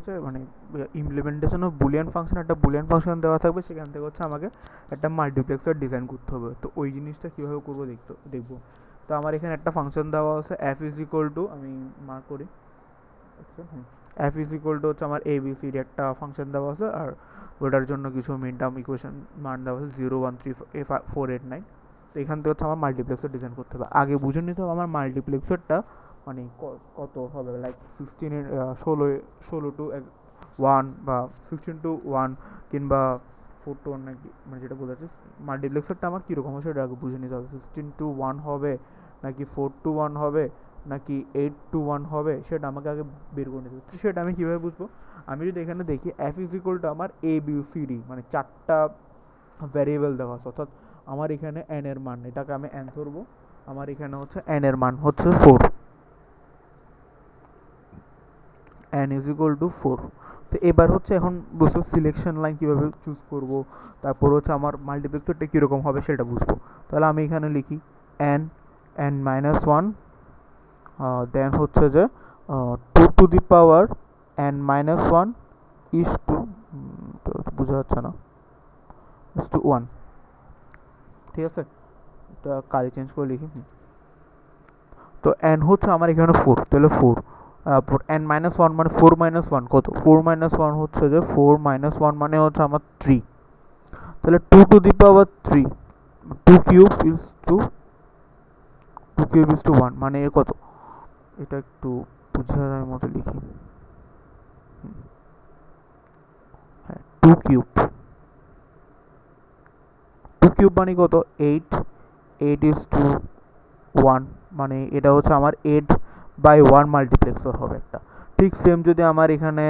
হচ্ছে মানে implementation of Boolean function, একটা বুলিয়ান ফাংশন দেওয়া থাকবে, সেখান থেকে হচ্ছে আমাকে একটা মাল্টিপ্লেক্সার ডিজাইন করতে হবে। তো ওই জিনিসটা কীভাবে করবো দেখবো। তো আমার এখানে একটা ফাংশন দেওয়া আছে এফ ইজ ইকুয়াল টু, আমি মার্ক করি, এফ ইজ ইকুয়াল টু হচ্ছে আমার এবিসিডি একটা ফাংশন দেওয়া আছে, আর ওটার জন্য কিছু মিন টার্ম ইকুয়েশন মান দেওয়া আছে 0 1 3 4 8 9। তো এখান থেকে হচ্ছে আমার মাল্টিপ্লেক্সার ডিজাইন করতে হবে। আগে বুঝে নিতে হবে আমার মাল্টিপ্লেক্সারটা মানে কত হবে, লাইক 16 ষোলো টু 1 বা 16 to 1 কিংবা 4 to 1 নাকি, মানে যেটা বোঝাচ্ছে মাল্টিপ্লেক্সারটা আমার কীরকম হবে সেটা আগে বুঝে নিতে হবে। 16 to 1 হবে নাকি 4 to 1 হবে নাকি 8 to 1 হবে, সেটা আমাকে আগে বের করে নিতে হবে। সেটা আমি কীভাবে বুঝবো? আমি যদি এখানে দেখি এফ ইজ ইকুয়াল টু আমার এ বি সি ডি, মানে 4টা ভ্যারিয়েবল দেওয়া আছে, অর্থাৎ আমার এখানে এন এর মান, এটাকে আমি এন ধরবো, আমার এখানে হচ্ছে এন এর মান হচ্ছে 4, এন ইজ ইকুয়াল টু 4। তো এবার হচ্ছে এখন বুঝবো সিলেকশন লাইন কীভাবে চুজ করব, তারপর হচ্ছে আমার মাল্টিপ্লেক্সারটা কীরকম হবে সেটা বুঝবো। তাহলে আমি এখানে লিখি এন, এন মাইনাস ওয়ান, দেন হচ্ছে যে 2 to the power n minus 1 is to, তো বোঝা যাচ্ছে না, is to 1। ঠিক আছে, এটা কালি চেঞ্জ করে লিখি। তো n হচ্ছে আমার এখানে 4, তাহলে 4 n মাইনাস 1 মানে 4 মাইনাস 1 কত, 4 মাইনাস 1 হচ্ছে যে 4 মাইনাস 1 মানে হচ্ছে আমার 3, তাহলে 2 to the power 3, 2 cube is to 2 cube is to 1 মানে এর কত, এটা একটু বুঝার মতো লিখি, 2 কিউব, 2 কিউব মানে কত 8, 8 ইজ টু 1 মানে এটা হচ্ছে আমার 8/1 মাল্টিপ্লেক্সার হবে একটা। ঠিক সেম যদি আমার এখানে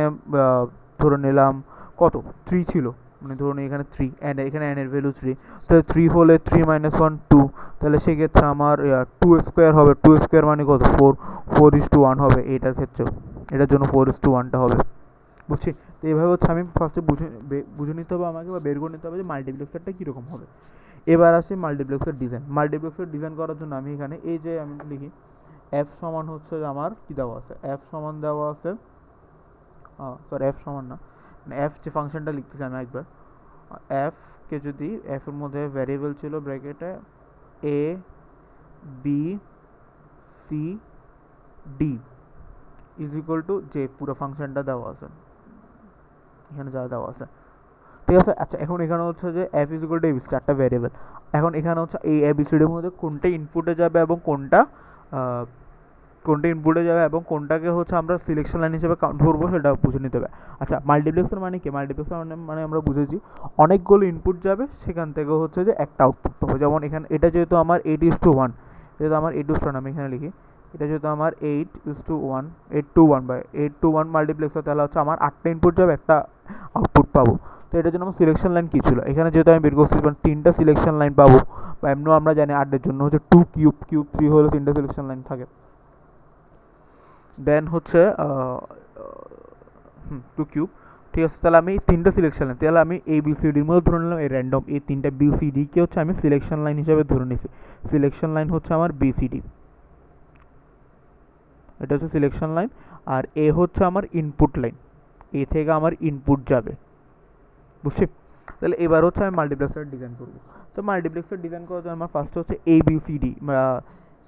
ধরে নিলাম কত 3 ছিল, মানে ধরুন এখানে 3 অ্যান্ড এখানে n এর ভ্যালু 3, তাহলে 3 হলে 3 মাইনাস 1 2, তাহলে সেক্ষেত্রে আমার 2 স্কোয়ার হবে, 2 স্কোয়ার মানে কত 4, 4:1 হবে এটার ক্ষেত্রেও, এটার জন্য 4:1টা হবে। বুঝছি? তো এইভাবে হচ্ছে আমি ফার্স্টে বুঝে নিতে হবে আমাকে, বা বের করে নিতে হবে যে মাল্টিপ্লেক্সারটা কীরকম হবে। এবার আসে মাল্টিপ্লেক্সার ডিজাইন। মাল্টিপ্লেক্সার ডিজাইন করার জন্য আমি এখানে এই যে আমি লিখি এফ সমান হচ্ছে আমার কী দেওয়া আছে, এফ সমান দেওয়া আছে, সরি এফ সমান না, মানে এফ যে ফাংশনটা লিখতেছি আমি একবার, এফকে যদি এফ এর মধ্যে ভ্যারিয়েবল ছিল ব্র্যাকেটে A B C D is equal to যে পুরো ফাংশনটা দেওয়া আছে এখানে যা দেওয়া আছে, ঠিক আছে। আচ্ছা এখন এখানে হচ্ছে যে F is equal two ABC, 4টা ভ্যারিয়েবল। এখন এখানে হচ্ছে এই এবিসিডির মধ্যে কোনটা ইনপুটে যাবে এবং কোনটা ইনপুটে যাবে এবং কোনটাকে হচ্ছে আমরা সিলেকশন লাইন হিসেবে ধরবো সেটা বুঝে নিতে হবে। আচ্ছা মাল্টিপ্লেক্সার মানে কি, মাল্টিপ্লেক্সার মানে আমরা বুঝেছি অনেকগুলো ইনপুট যাবে, সেখান থেকে হচ্ছে যে একটা আউটপুট পাবো। যেমন এখানে এটা যেহেতু আমার 8:1, যেহেতু আমার 8:1 আমি এখানে লিখি, এটা যেহেতু আমার 8:1, 8:1 মাল্টিপ্লেক্সার, তাহলে হচ্ছে আমার 8টা ইনপুট যাবে, একটা আউটপুট পাবো। তো এটার জন্য আমার সিলেকশন লাইন কী ছিল, এখানে যেহেতু আমি বের করছি 3টা সিলেকশন লাইন পাবো, বা এমনিও আমরা জানি 8-এর জন্য হচ্ছে 2 কিউব, 3 হলে 3টা সিলেকশন লাইন থাকে। দেন হচ্ছে 2 কিউব, ঠিক আছে। তাহলে আমি 3টা সিলেকশন লাইন, তাহলে আমি এ বি সি ডির মধ্যে ধরে নিলাম এই র্যান্ডম এই 3টা বি সি ডিকে হচ্ছে আমি সিলেকশন লাইন হিসেবে ধরে নিছি। সিলেকশন লাইন হচ্ছে আমার বি সি ডি, এটা হচ্ছে সিলেকশন লাইন। আর এ হচ্ছে আমার ইনপুট লাইন, এ থেকে আমার ইনপুট যাবে, বুঝছি? তাহলে এবার হচ্ছে আমি মাল্টিপ্লেক্সার ডিজাইন করবো। তো মাল্টিপ্লেক্সার ডিজাইন করার জন্য আমার ফার্স্ট হচ্ছে এ বি সি ডি,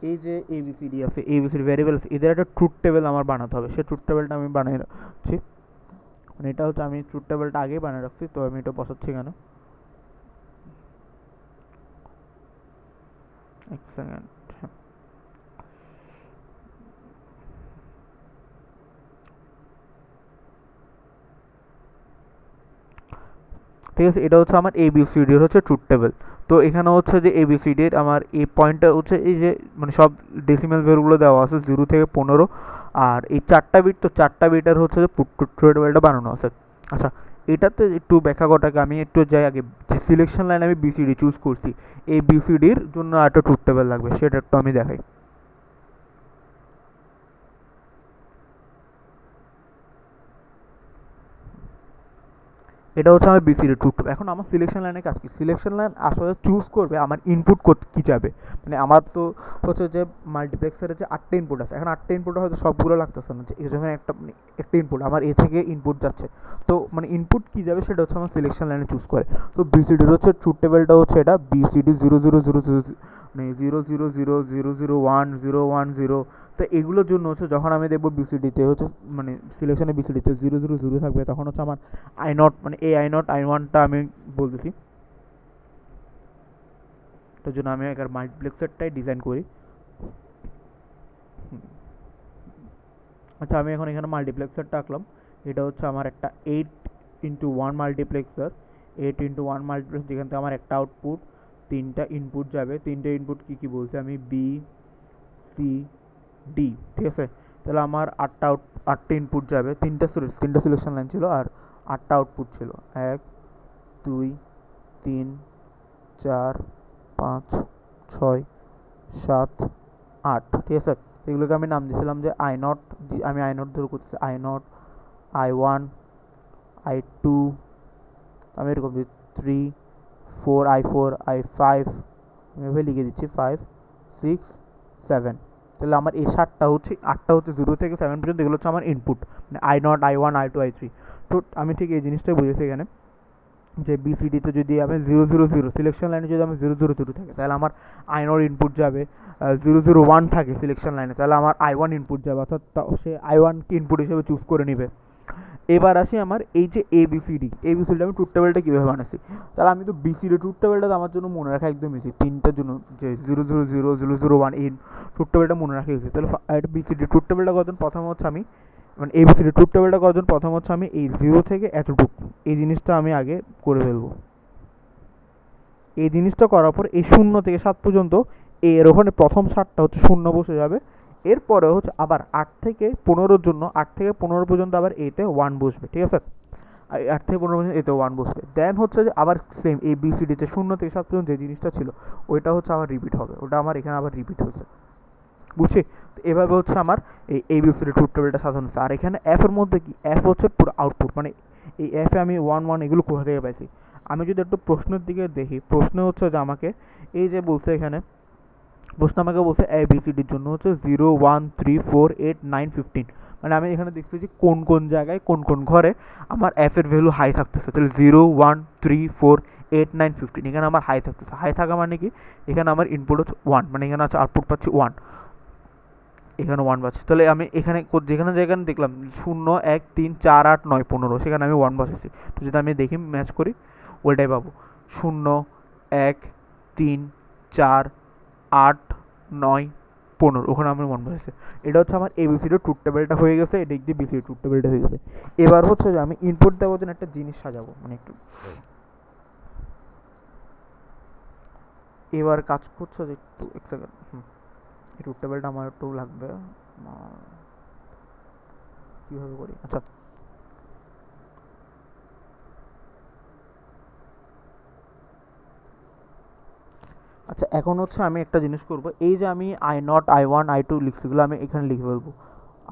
এই যে এ বি সি ডি আছে, এ বি সি ডি ভ্যারিয়েবল আছে, এদের একটা ট্রুথ টেবিল আমার বানাতে হবে। সেই ট্রুথ টেবিলটা আমি বানিয়ে রাখছি, মানে এটা হচ্ছে আমি ট্রুথ টেবিলটা আগেই বানিয়ে রাখছি, তো আমি এটা বসাচ্ছি এখানে, এক সেকেন্ড। ঠিক আছে, এটা হচ্ছে আমার এবিসিডির হচ্ছে ট্রুথ টেবিল। তো এখানে হচ্ছে যে এবিসিডির আমার এই পয়েন্টটা হচ্ছে এই যে মানে সব ডেসিমেল ভ্যালুগুলো দেওয়া আছে 0 থেকে 15, আর এই 4টা বিট, তো 4টা বিটের হচ্ছে যে ট্রুথ টেবিলটা বানানো আছে। আচ্ছা এটাতে একটু ব্যাখ্যা করাকে আমি একটু যাই আগে, যে সিলেকশন লাইন আমি বিসিডি চুজ করছি, এই বিসিডির জন্য একটা ট্রুথ টেবিল লাগবে, সেটা একটু আমি দেখাই। এটা হচ্ছে আমার বিসিডি ট্রুথ টেবিল। এখন আমার সিলেকশন লাইনে কাজ কি, সিলেকশন লাইন আসলে চুজ করবে আমার ইনপুট কী যাবে। মানে আমার তো হচ্ছে যে মাল্টিপ্লেক্সারের যে 8টা ইনপুট আছে, এখন 8টা ইনপুট হয়তো সবগুলো লাগতেছে না, যে যখন একটা ইনপুট আমার এ থেকে ইনপুট যাচ্ছে, তো মানে ইনপুট কী যাবে সেটা হচ্ছে আমার সিলেকশন লাইনে চুজ করে। তো বিসিডির হচ্ছে ট্রুথ টেবিলটা হচ্ছে এটা বিসিডি 0 0 0 0 মানে 0 0 0 0 1 0 1 0। তো এগুলোর জন্য হচ্ছে যখন আমি দেখবো বিসিডিতে হচ্ছে মানে সিলেকশনে বিসিডিতে 0 0 0 থাকবে, তখন হচ্ছে আমার আই নট মানে এই আই ওয়ানটা আমি বলতেছি, তার জন্য আমি এখানে মাল্টিপ্লেক্সারটাই ডিজাইন করি। আচ্ছা, আমি এখন এখানে মাল্টিপ্লেক্সারটা আঁকলাম। এটা হচ্ছে আমার একটা 8x1 মাল্টিপ্লেক্সার। 8x1 মাল্টিপ্লেক্সার, যেখান থেকে আমার একটা আউটপুট, 3টা ইনপুট যাবে। 3টে ইনপুট কী কী বলছি আমি, বি, সি, ডি, ঠিক আছে। তাহলে আমার 8টা ইনপুট যাবে, 3টা সিলেকশন লাইন ছিল আর 8টা আউটপুট ছিল। 1 2 3 4 5 6 7 8, ঠিক আছে। এগুলোকে আমি নাম দিয়েছিলাম যে আই নট, আমি আই নট ধরে করতেছি, আই নট, I1, I2, আমি এরকম 3 4, I4, I5, আমি এভাবে লিখে দিচ্ছি 5 6 7। তাহলে আমার এই 8টা হচ্ছে 0 থেকে 7 পর্যন্ত, এগুলো হচ্ছে আমার ইনপুট, মানে I0, I1, I2, I3। তো আমি ঠিক এই জিনিসটাই বুঝেছি এখানে, যে বিসিডিতে যদি আমি 0 0 0 সিলেকশন লাইনে যদি আমি 0 0 0 থাকে, তাহলে আমার I0 ইনপুট যাবে। 0 0 1 থাকে সিলেকশন লাইনে, তাহলে আমার I1 ইনপুট যাবে, অর্থাৎ সে I1 কে ইনপুট হিসেবে চুজ করে নিবে। এবার আসি আমার এই যে এবিসিডি আমি ট্রুথ টেবিলটা কীভাবে বানাচ্ছি। তাহলে আমি তো বিসিডি ট্রুথ টেবিলটা আমার জন্য মনে রাখা একদম ইজি, 3টার জন্য যে 0 0 0 0 0 1 এই ট্রুথ টেবিলটা মনে রাখা ইজি। তাহলে এটা বিসিডি ট্রুথ টেবিলটা করার জন্য প্রথমে হচ্ছে আমি, মানে এবিসিডি ট্রুথ টেবিলটা করার জন্য প্রথম হচ্ছে আমি এই 0 থেকে এতটুকু এই জিনিসটা আমি আগে করে ফেলবো। এই জিনিসটা করার পর এই 0 থেকে 7 পর্যন্ত এর ওখানে প্রথম 7টা হচ্ছে 0 বসে যাবে। এরপরে হচ্ছে আবার 8 থেকে 15-র জন্য 8 থেকে 15 পর্যন্ত আবার এতে 1 বসবে, ঠিক আছে। 8 থেকে 15 পর্যন্ত এতে 1 বসবে। দেন হচ্ছে যে আবার সেম এই বিসিডিতে 0 থেকে 7 পর্যন্ত যে জিনিসটা ছিল ওইটা হচ্ছে আবার রিপিট হবে, ওটা আমার এখানে আবার রিপিট হয়েছে, বুঝছি। তো এভাবে হচ্ছে আমার এই এবিসিডি ট্রুথ টেবিলটা সাজানো হচ্ছে। আর এখানে এফ এর মধ্যে কি, এফ হচ্ছে পুরো আউটপুট, মানে এই এফে আমি 1 1 এগুলো কোথা থেকে পাইছি। আমি যদি একটু প্রশ্নের দিকে দেখি, প্রশ্ন হচ্ছে যে আমাকে এই যে বলছে এখানে, প্রশ্ন আমাকে বলছে এ বি সি ডির জন্য হচ্ছে 0 1 3 4 8 9 15, মানে আমি এখানে দেখছি যে কোন কোন জায়গায় কোন কোন ঘরে আমার এফ এর ভ্যালু হাই থাকতেছে। তাহলে 0 1 3 4 8 9 15 এখানে আমার হাই থাকতেছে। হাই থাকা মানে কি, এখানে আমার ইনপুট হচ্ছে 1, মানে এখানে আছে আউটপুট পাচ্ছি 1, এখানে 1 পাচ্ছি। তাহলে আমি এখানে যেখানে দেখলাম 0 1 3 4 8 9 15, সেখানে আমি 1 বসেছি। তো যদি আমি দেখি ম্যাচ করি, ওইটাই পাবো। 0 1 3 4 8 9 15, ওখানে আমার 1 বসেছে। এটা হচ্ছে আমার এবিসিডি ট্রুথ টেবিলটা হয়ে গেছে, এটা একটি বিসিডি ট্রুথ টেবিলটা হয়ে গেছে। এবার হচ্ছে যে আমি ইনপুট দেওয়ার জন্য একটা জিনিস সাজাবো, মানে একটু এবার কাজ করছে যে একটু এক সেকেন্ড, এই ট্রুথ টেবিলটা আমার একটু লাগবে। কীভাবে করি, আচ্ছা আচ্ছা এখন হচ্ছে আমি একটা জিনিস করব, এই যে আমি I0 I1 I2 লিখছি, এগুলো আমি এখানে লিখে ফেলবো।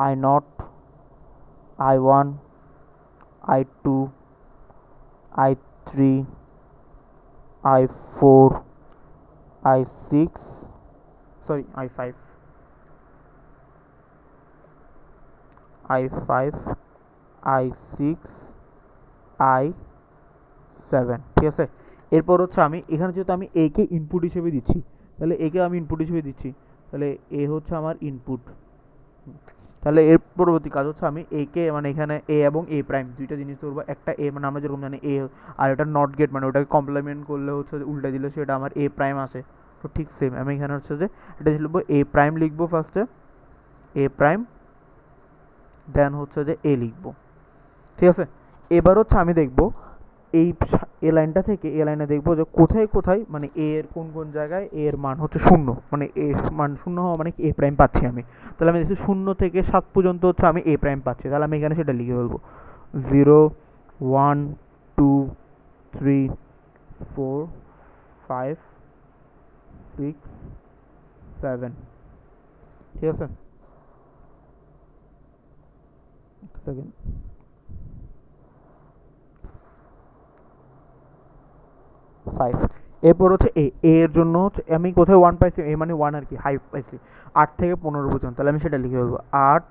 I0 I1 I2 I3 I4 I6, sorry I5 I5 I6 I7, ঠিক আছে। এরপর হচ্ছে আমি এখানে যেহেতু আমি এ কে ইনপুট হিসেবে দিচ্ছি, তাহলে এ কে আমি ইনপুট হিসেবে দিচ্ছি, তাহলে এ হচ্ছে আমার ইনপুট। তাহলে এর পরবর্তী কাজ হচ্ছে আমি এ কে, মানে এখানে এ এবং এ প্রাইম দুইটা জিনিস ধরবো। একটা এ মানে আমরা যেরকম জানি এ, আর এটা নট গেট, মানে ওটাকে কমপ্লিমেন্ট করলে হচ্ছে উল্টা দিলে সেটা আমার এ প্রাইম আসে। তো ঠিক সেম আমি এখানে হচ্ছে যে এটা লিখবো এ প্রাইম, লিখবো ফার্স্টে এ প্রাইম, দেন হচ্ছে যে এ লিখবো, ঠিক আছে। এবার হচ্ছে আমি দেখবো এই এ লাইনটা থেকে এ লাইনে দেখবো যে কোথায় কোথায়, মানে এ এর কোন কোন জায়গায় এ এর মান হচ্ছে 0, মানে এ মান 0 হওয়া মানে এ প্রাইম পাচ্ছি আমি। তাহলে আমি দেখছি 0 থেকে 7 পর্যন্ত হচ্ছে আমি এ প্রাইম পাচ্ছি, তাহলে আমি এখানে সেটা লিখে ফেলবো 0 1 2 3 4 5 6 7, ঠিক আছে। সেকেন্ড, 5। এরপর হচ্ছে এ এর জন্য হচ্ছে আমি কোথায় 1 পাইছি, এ মানে 1 আর কি, হাই পাইছি 8 থেকে 15 পর্যন্ত, তাহলে আমি সেটা লিখে ফেলবো 8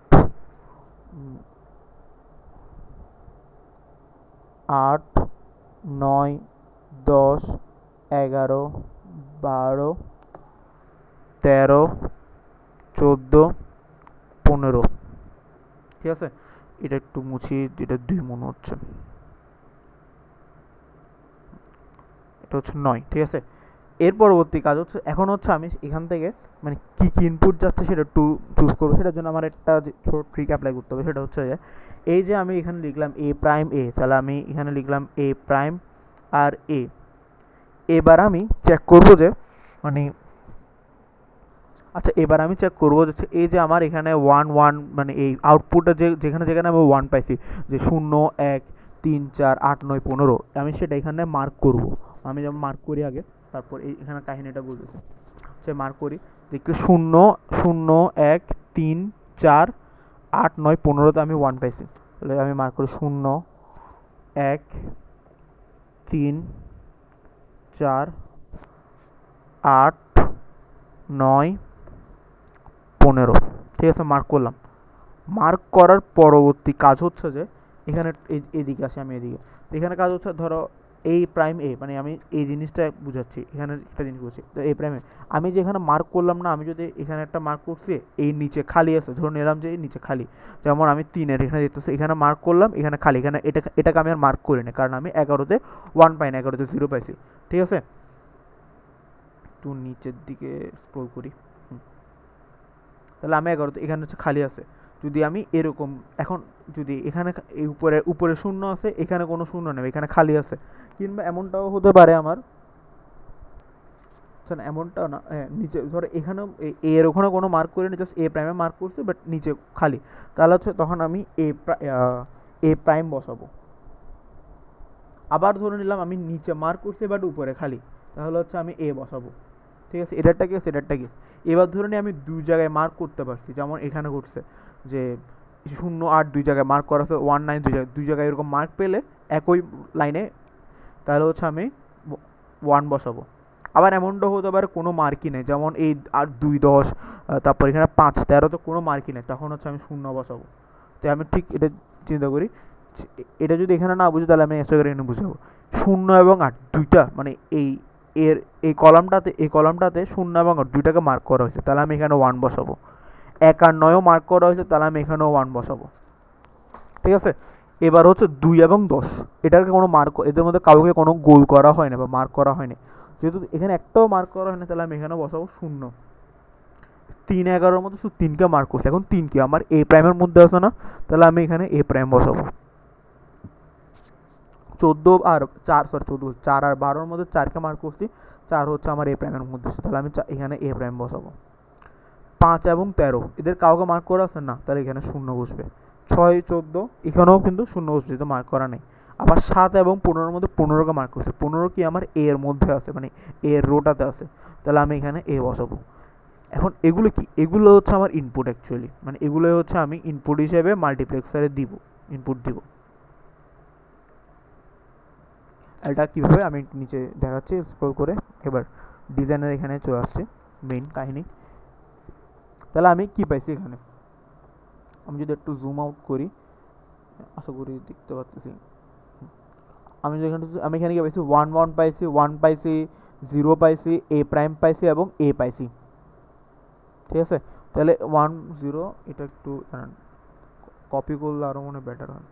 8 9 10 11 12 13 14 15। ঠিক আছে, এটা একটু মুছি, এটা 2 মনে হচ্ছে, এটা হচ্ছে 9। ঠিক আছে, এর পরবর্তী কাজ হচ্ছে এখন হচ্ছে আমি এখান থেকে মানে কি কি ইনপুট যাচ্ছে সেটা একটু চুজ করবো। সেটার জন্য আমার একটা ছোট ট্রিক অ্যাপ্লাই করতে হবে। সেটা হচ্ছে যে এই যে আমি এখানে লিখলাম এ প্রাইম এ, তাহলে আমি এখানে লিখলাম এ প্রাইম আর এ। এবার আমি চেক করবো যে মানে আচ্ছা, এবার আমি চেক করবো যে এই যে আমার এখানে 1 1 মানে এই আউটপুটটা যেখানে যেখানে আমি 1 পাইছি, যে 0 1 3 4 8 9 15, আমি সেটা এখানে মার্ক করব। আমি যেমন মার্ক করি আগে, তারপর এখানে কাহিনীটা বলতেছি। সে মার্ক করি, দেখতে 0 0 1 3 4 8 9 15তে আমি 1 পাইছি। তাহলে আমি মার্ক করি 0 1 3 4 8 9 15। ঠিক আছে, মার্ক করলাম। মার্ক করার পরবর্তী কাজ হচ্ছে যে এখানে এদিকে আসি আমি, এদিকে এখানে কাজ হচ্ছে ধরো এই প্রাইম এ, মানে আমি এই জিনিসটা বুঝাচ্ছি, এখানে একটা জিনিস বলছি, তো এই প্রাইম এ আমি যেখানে মার্ক করলাম না, আমি যদি এখানে একটা মার্ক করছি, এই নিচে খালি আছে, ধরুন এলাম যে এই নিচে খালি, যেমন আমি 3-এর এখানে দেখতেছি এখানে মার্ক করলাম, এখানে খালি, এখানে এটাকে আমি আর মার্ক করি না, কারণ আমি 11তে 1 পাই না, 11তে 0 পাইছি। ঠিক আছে, একটু নিচের দিকে স্ক্রল করি। তাহলে আমি 11তে এখানে হচ্ছে খালি আছে। যদি আমি এরকম এখন যদি এখানে এই উপরে উপরে শূন্য আছে, এখানে কোনো শূন্য নেই, এখানে খালি আছে, কিংবা এমনটাও হতে পারে আমার, না এমনটাও না, হ্যাঁ নিচে ধরো এখানেও এর ওখানে কোনো মার্ক করিনি, জাস্ট এ প্রাইমে মার্ক করছি, বাট নিচে খালি, তাহলে হচ্ছে তখন আমি এ প্রাইম বসাবো। আবার ধরে নিলাম আমি নিচে মার্ক করছি বাট উপরে খালি, তাহলে হচ্ছে আমি এ বসাবো। ঠিক আছে, এটারটা কি সেটারটা কি। এবার ধরে নিই আমি দুই জায়গায় মার্ক করতে পারছি, যেমন এখানে ঘটছে যে 0 8 দুই জায়গায় মার্ক করা আছে, 1 9 দুই জায়গায় এরকম মার্ক পেলে একই লাইনে, তাহলে হচ্ছে আমি 1 বসাবো। আবার এমনটাও হতে পারে কোনো মার্কই নেই, যেমন এই আর 2 10 তারপর এখানে 5 13 তো কোনো মার্কই নেই, তখন হচ্ছে আমি 0 বসাবো। তো আমি ঠিক এটা চিন্তা করি, এটা যদি এখানে না বুঝি তাহলে আমি এসে করে এখানে বুঝাবো। 0 এবং 8 দুইটা মানে এর এই কলামটাতে 0 এবং 8 দুইটাকে মার্ক করা হয়েছে, তাহলে আমি এখানে 1 বসাবো। 1 আর 9ও মার্ক করা হয়েছে, তাহলে আমি এখানেও 1 বসাবো। ঠিক আছে, এবার হচ্ছে 2 এবং 10, এটাকে কোনো মার্ক, এদের মধ্যে কাউকে কোনো গোল করা হয় না বা মার্ক করা হয়নি, যেহেতু এখানে একটাও মার্ক করা হয়নি, তাহলে আমি এখানে বসাবো 0। 3 11-এর মধ্যে শুধু 3কে মার্ক করছি, এখন 3 কি আমার এ প্রাইমের মধ্যে আছে না, তাহলে আমি এখানে এ প্রাইম বসাবো। 14 আর 4 সরি 14 4 আর 12-এর মধ্যে 4কে মার্ক করছি, 4 হচ্ছে আমার এ প্রাইমের মধ্যে আছে, তাহলে আমি এখানে এ প্রাইম বসাবো। 5 এবং 13 এদের কাউকে মার্ক করা আছে না, তাহলে এখানে 0 বসবে। 6 14 এখানেও কিন্তু 0 বসবে, যেহেতু মার্ক করা নেই। আবার 7 এবং 15-এর মধ্যে 15কে মার্ক করছে, 15 কি আমার এ এর মধ্যে আছে, মানে এ এর রোটাতে আছে, তাহলে আমি এখানে এ বসাবো। এখন এগুলো কি, এগুলো হচ্ছে আমার ইনপুট অ্যাকচুয়ালি, মানে এগুলো হচ্ছে আমি ইনপুট হিসেবে মাল্টিপ্লেক্সারে দিব, ইনপুট দিব। এটা কীভাবে আমি নিচে দেখাচ্ছি স্ক্রল করে। এবার ডিজাইনের এখানে চলে আসছে মেইন কাহিনী। তাহলে আমি কি পাইছি এখানে, আমি যদি একটু জুম আউট করি, আশা করি দেখতে পাচ্ছি। আমি এখানে কি পাইছি, 1 1 পাইছি, 1 পাইছি, 0 পাইছি, এ প্রাইম পাইছি এবং এ পাইছি। ঠিক আছে, তাহলে 1 0, এটা একটু কপি করলে আরও মনে বেটার হয়।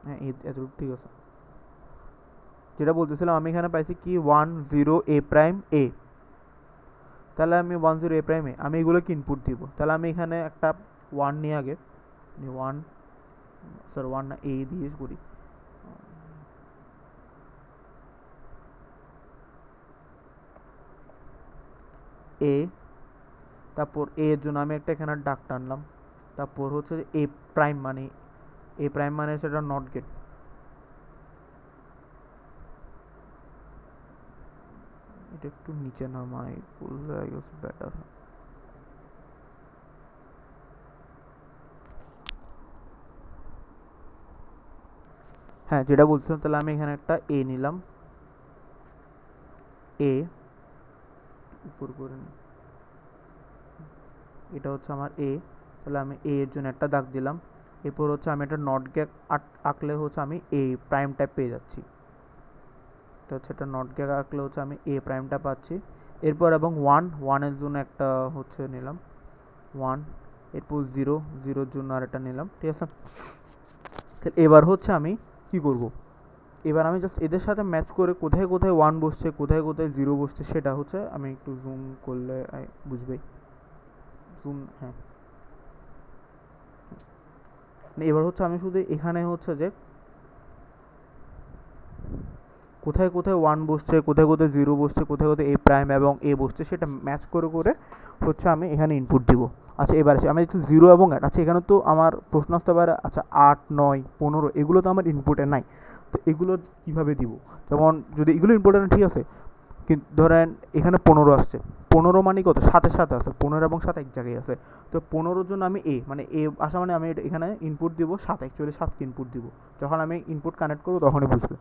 হ্যাঁ এতটুকু ঠিক আছে। যেটা বলতেছিলাম, আমি এখানে পাইছি কি 1 0 এ প্রাইম এ, তাহলে আমি 1 0 এ প্রাইম এ আমি এগুলোকে ইনপুট দিব। তাহলে আমি এখানে একটা 1 নিয়ে আগে 1 স্যার 1 না এ দিয়ে করি, এ, তারপর এ এর জন্য আমি একটা এখানে ডাক টানলাম, তারপর হচ্ছে এ প্রাইম মানে, এ প্রাইম মানে সেটা নট গেট, এটা একটু নিচে নামাই বললে আই গেস বেটার। হ্যাঁ, যেটা বলছিলাম, তাহলে আমি এখানে একটা এ নিলাম, এ উপর করে নিই, এটা হচ্ছে আমার এ। তাহলে আমি এ এর জন্য একটা দাগ দিলাম। এরপর হচ্ছে আমি একটা নট গ্যাগ আঁকলে হচ্ছে আমি এ প্রাইমটা পেয়ে যাচ্ছি। এটা হচ্ছে একটা নট গ্যাগ আঁকলে হচ্ছে আমি এ প্রাইমটা পাচ্ছি। এরপর এবং ওয়ানের জন্য একটা হচ্ছে নিলাম ওয়ান। এরপর জিরোর জন্য আরেকটা নিলাম, ঠিক আছে। এবার হচ্ছে আমি কি করব, এবার আমি জাস্ট এদের সাথে ম্যাচ করে কোথায় কোথায় ওয়ান বসছে, কোথায় কোথায় জিরো বসছে, সেটা হচ্ছে আমি একটু জুম করলে বুঝবেই। জুম, হ্যাঁ। এবার হচ্ছে আমি শুধু এখানে হচ্ছে যে কোথায় কোথায় ওয়ান বসছে, কোথায় কোথায় জিরো বসছে, কোথায় কোথায় এ প্রাইম এবং এ বসছে, সেটা ম্যাচ করে করে হচ্ছে আমি এখানে ইনপুট দিব। আচ্ছা, এবার আসি আমি একটু জিরো এবং আট। আচ্ছা, এখানে তো আমার প্রশ্ন আসতে পারে, আচ্ছা 8, 9, 15 এগুলো তো আমার ইনপুটে নাই, তো এগুলো কীভাবে দিব? যেমন যদি এগুলো ইনপুটে না, ঠিক আছে, কিন্তু ধরেন এখানে 15 আসছে, 15 মানে কত, সাথে সাথে আছে, 15 এবং 7 এক জায়গায় আছে। তো 15-র জন্য আমি এ আসা মানে আমি এখানে ইনপুট দিব 7, অ্যাকচুয়ালি 7কে ইনপুট দিব। যখন আমি ইনপুট কানেক্ট করবো তখনই বুঝবে।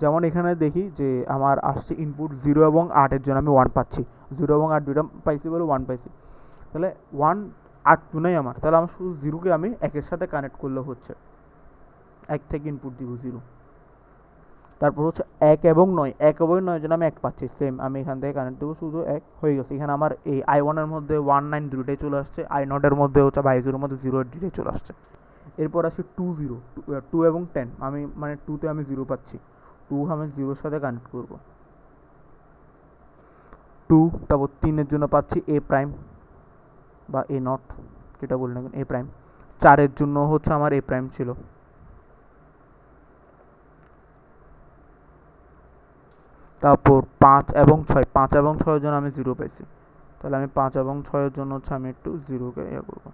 যেমন এখানে দেখি যে আমার আসছে ইনপুট 0 এবং 8-এর জন্য আমি 1 পাচ্ছি, 0 এবং 8 দুইটা পাইছি বলে 1 পাইছি। তাহলে 1, 8 তো নাই আমার, তাহলে আমার শুধু 0কে আমি 1-এর সাথে কানেক্ট করলে হচ্ছে 1 থেকে ইনপুট দিব 0। তারপর হচ্ছে 1 এবং 9, 1 এবং 9 জন্য আমি 1 পাচ্ছি, সেম আমি এখান থেকে কানেক্ট দেবো, শুধু 1 হয়ে গেছে। এখানে আমার এই i1-এর মধ্যে 1, 9 দুটোই চলে আসছে, i0-এর মধ্যে হচ্ছে বা i0-এর মধ্যে 0 দুটোই চলে আসছে। এরপর আসি 2, 0, 2 এবং 10, আমি মানে 2-তে আমি 0 পাচ্ছি, 2 আমি 0-এর সাথে কানেক্ট করব, 2। তারপর 3-এর জন্য পাচ্ছি এ প্রাইম বা এ নট, যেটা বলি না কেন, এ প্রাইম। 4-এর জন্য হচ্ছে আমার এ প্রাইম ছিল। তারপর 5 এবং 6, 5 এবং 6-এর জন্য আমি 0 পাইছি, তাহলে আমি 5 এবং 6-এর জন্য হচ্ছে আমি একটু 0কে ইয়ে করবো।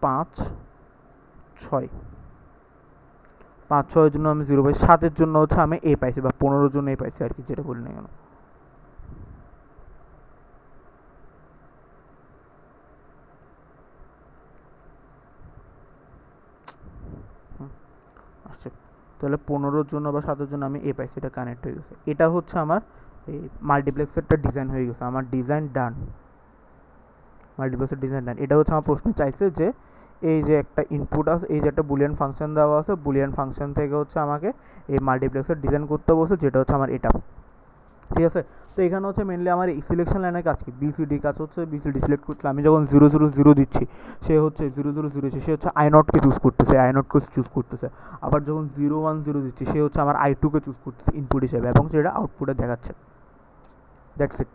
5, 6, 5, 6-এর জন্য আমি 0 পাইছি, 7-এর জন্য হচ্ছে আমি এ পাইছি বা 15-এর জন্য এ পাইছি আর কি, যেটা বলি না কেন। আচ্ছা, তাহলে 15-এর জন্য বা 7-এর জন্য আমি এ পাইছি, এটা কানেক্ট হয়ে গেছে। এটা হচ্ছে আমার এই মাল্টিপ্লেক্সারটা ডিজাইন হয়ে গেছে, আমার ডিজাইন ডান, মাল্টিপ্লেক্সার ডিজাইন ডান। এটা হচ্ছে আমার প্রশ্ন চাইছে যে এই যে একটা ইনপুট আছে, এই যে একটা বুলিয়ান ফাংশন দেওয়া আছে, বুলিয়ান ফাংশন থেকে হচ্ছে আমাকে এই মাল্টিপ্লেক্সার ডিজাইন করতে বলছে, যেটা হচ্ছে আমার এটা, ঠিক আছে। তো এখানে হচ্ছে মেনলি আমার এই সিলেকশন লাইনের কাজ কি, বিসিডি কাজ হচ্ছে, বিসিডি সিলেক্ট করতে আমি যখন 0, 0, 0 দিচ্ছি, সে হচ্ছে 0, 0, 0 সে হচ্ছে i0-কে চুজ করতেছে, i0-কে চুজ করতেছে। আবার যখন 0, 1, 0 দিচ্ছি, সে হচ্ছে আমার i2-কে চুজ করতেছে ইনপুট হিসেবে, এবং সেটা আউটপুটে দেখাচ্ছে। That's it.